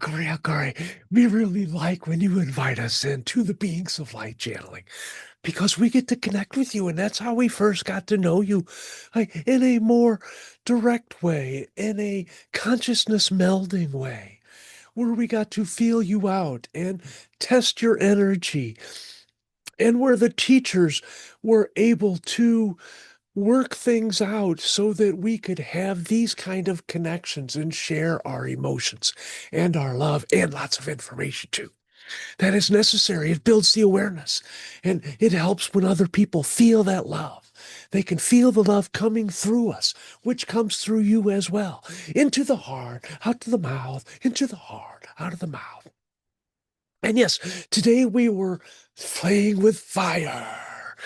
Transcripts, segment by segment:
Akari, we really like when you invite us into the beings of light channeling because we get to connect with you. And that's how we first got to know you, like, in a more direct way, in a consciousness melding way, where we got to feel you out and test your energy, and where the teachers were able to work things out so that we could have these kind of connections and share our emotions and our love and lots of information too. That is necessary. It builds the awareness and it helps when other people feel that love. They can feel the love coming through us, which comes through you as well. Into the heart, out to the mouth, into the heart, out of the mouth. And yes, today we were playing with fire,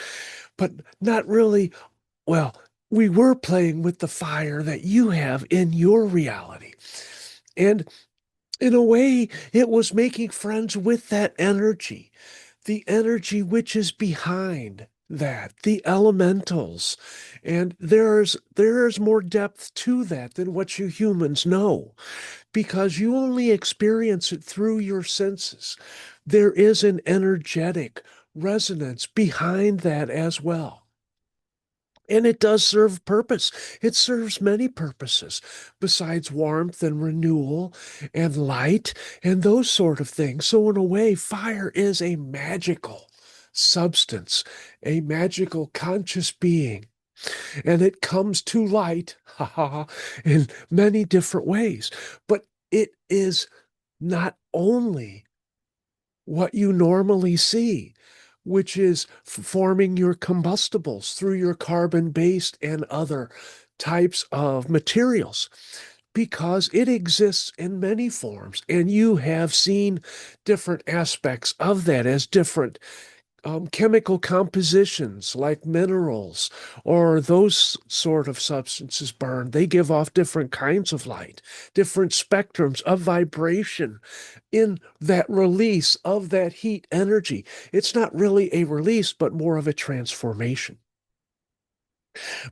but not really. Well, we were playing with the fire that you have in your reality. And in a way, it was making friends with that energy, the energy which is behind that, the elementals. And there's more depth to that than what you humans know, because you only experience it through your senses. There is an energetic resonance behind that as well. And it does serve purpose. It serves many purposes besides warmth and renewal and light and those sort of things. So, in a way, fire is a magical substance, a magical conscious being. And it comes to light, in many different ways. But it is not only what you normally see, which is forming your combustibles through your carbon-based and other types of materials, because it exists in many forms. And you have seen different aspects of that as different chemical compositions like minerals or those sort of substances burn. They give off different kinds of light, different spectrums of vibration in that release of that heat energy. It's not really a release, but more of a transformation.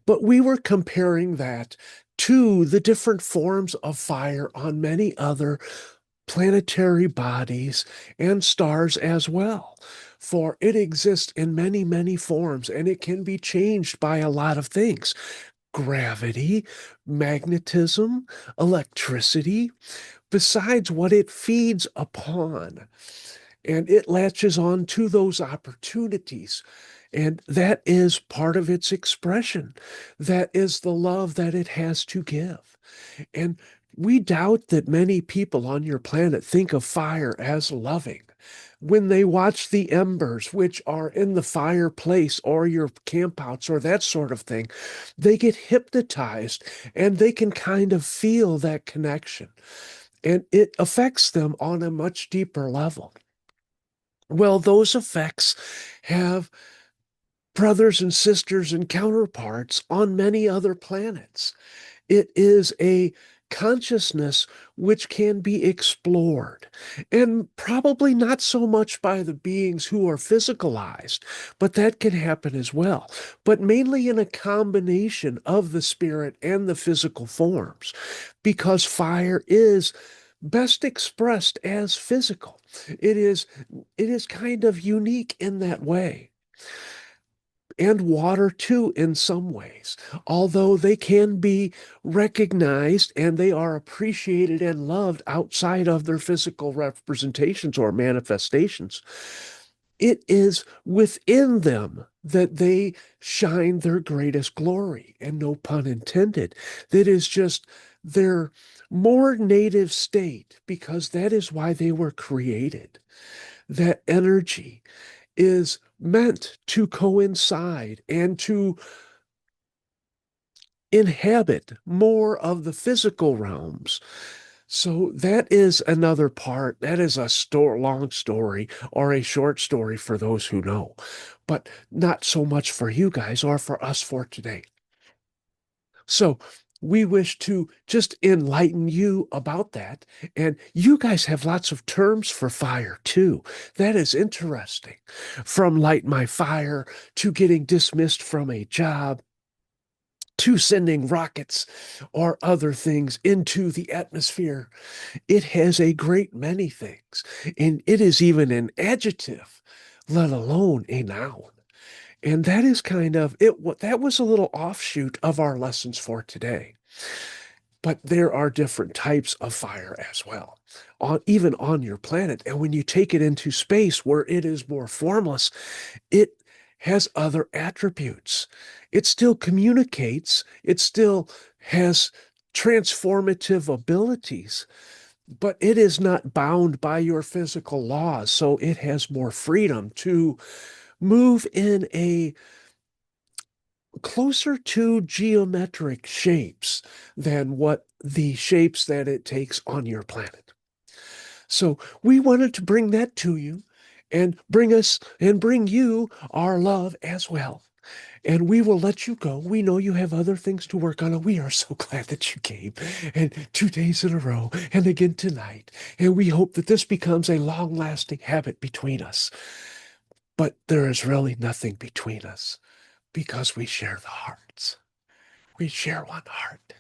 But we were comparing that to the different forms of fire on many other planetary bodies and stars as well. For it exists in many, many forms, and it can be changed by a lot of things: gravity, magnetism, electricity, besides what it feeds upon. And it latches on to those opportunities. And that is part of its expression. That is the love that it has to give. And we doubt that many people on your planet think of fire as loving. When they watch the embers, which are in the fireplace or your campouts or that sort of thing, they get hypnotized and they can kind of feel that connection. And it affects them on a much deeper level. Well, those effects have brothers and sisters and counterparts on many other planets. It is a consciousness which can be explored, and probably not so much by the beings who are physicalized, but that can happen as well, but mainly in a combination of the spirit and the physical forms, because fire is best expressed as physical. It is it is kind of unique in that way, and water too in some ways, although they can be recognized and they are appreciated and loved outside of their physical representations or manifestations. It is within them that they shine their greatest glory, and no pun intended. That is just their more native state, because that is why they were created. That energy is meant to coincide and to inhabit more of the physical realms. So that is another part. That is a long story or a short story for those who know, but not so much for you guys or for us for today. So we wish to just enlighten you about that. And you guys have lots of terms for fire too. That is interesting. From light my fire to getting dismissed from a job to sending rockets or other things into the atmosphere. It has a great many things, and it is even an adjective, let alone a noun. And that is kind of it. That was a little offshoot of our lessons for today. But there are different types of fire as well, even on your planet. And when you take it into space where it is more formless, it has other attributes. It still communicates, it still has transformative abilities, but it is not bound by your physical laws. So it has more freedom to move in a closer to geometric shapes than what the shapes that it takes on your planet. So we wanted to bring that to you and bring you our love as well. And we will let you go. We know you have other things to work on, and we are so glad that you came. And 2 days in a row, and again tonight. And we hope that this becomes a long lasting habit between us. But there is really nothing between us because we share the hearts. We share one heart.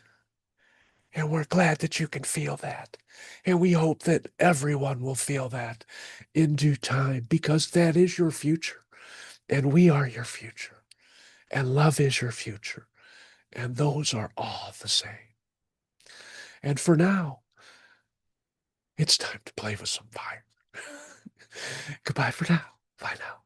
And we're glad that you can feel that. And we hope that everyone will feel that in due time because that is your future. And we are your future. And love is your future. And those are all the same. And for now, it's time to play with some fire. Goodbye for now. Bye now.